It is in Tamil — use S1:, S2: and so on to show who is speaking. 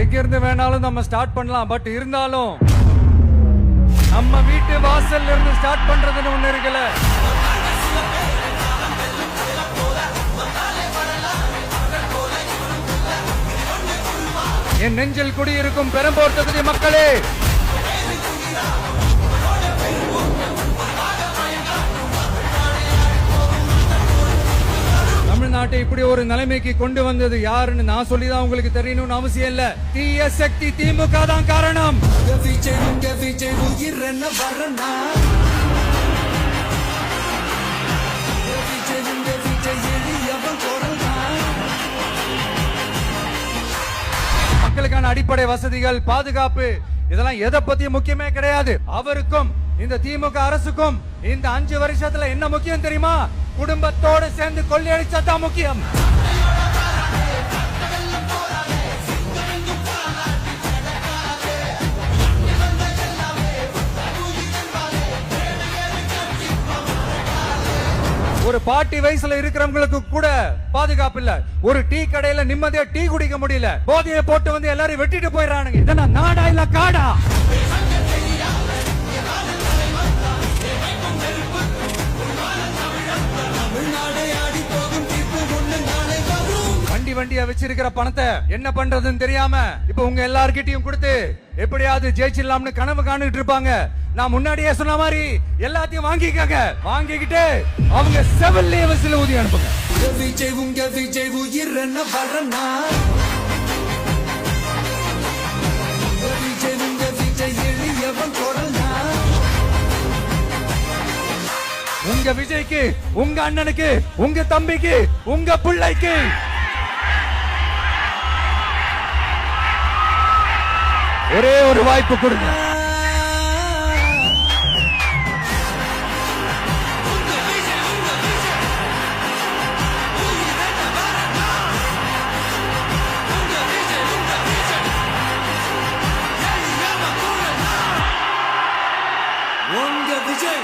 S1: எங்க இருந்து வேணாலும் நம்ம ஸ்டார்ட் பண்ணலாம். பட் இருந்தாலும் நம்ம வீட்டு வாசல்ல இருந்து ஸ்டார்ட் பண்றதுன்னு ஒண்ணு இருக்குல்ல. என் நெஞ்சில் குடியிருக்கும் பெரம்பூர் தொகுதி மக்களே, தமிழ்நாட்டை இப்படி ஒரு நிலைமைக்கு கொண்டு வந்தது யாருன்னு நான் சொல்லிதான் உங்களுக்கு தெரியணும்னு அவசியம் இல்ல. தீய சக்தி திமுக தான் காரணம். மக்களுக்கான அடிப்படை வசதிகள், பாதுகாப்பு, இதெல்லாம் எதை பத்தியும் முக்கியமே கிடையாது. அவருக்கும் இந்த திமுக அரசுக்கும் இந்த 5 வருஷத்துல என்ன முக்கியம் தெரியுமா? குடும்பத்தோடு சேர்ந்து கொள்ளையடிச்சதான் முக்கியம். ஒரு பாட்டி வயசுல இருக்கிறவங்களுக்கு கூட பாதுகாப்பு இல்ல. ஒரு டீ கடையில நிம்மதியா டீ குடிக்க முடியல. போதையை போட்டு வந்து எல்லாரும் வெட்டிட்டு போயிடறானுங்க. இதெல்லாம் நாடா இல்ல காடா? வண்டியா வச்சிருக்கிற பணத்தை என்ன பண்றதுன்னு தெரியாம இப்ப உங்க எல்லார்கிட்டயும் கொடுத்து எப்படியாவது ஜெயிச்சிடலாம்னு கனவு காணிட்டு இருப்பாங்க. நான் முன்னாடியே சொன்ன மாதிரி எல்லாத்தையும் வாங்கிக்கங்க. வாங்கிக்கிட்டு அவங்க செவல்லே வசில ஊதி அனுப்புங்க. விஜய் உங்க விஜய் உயிர் என்ன வரனா? விஜய் உங்க விஜய் எளியவன் கொரனா? உங்க விஜய்க்கு, உங்க அண்ணனுக்கு, உங்க தம்பிக்கு, உங்க பிள்ளைக்கு ஒரே ஒரு வாய்ப்பு கொடுங்க. உங்க விஜய்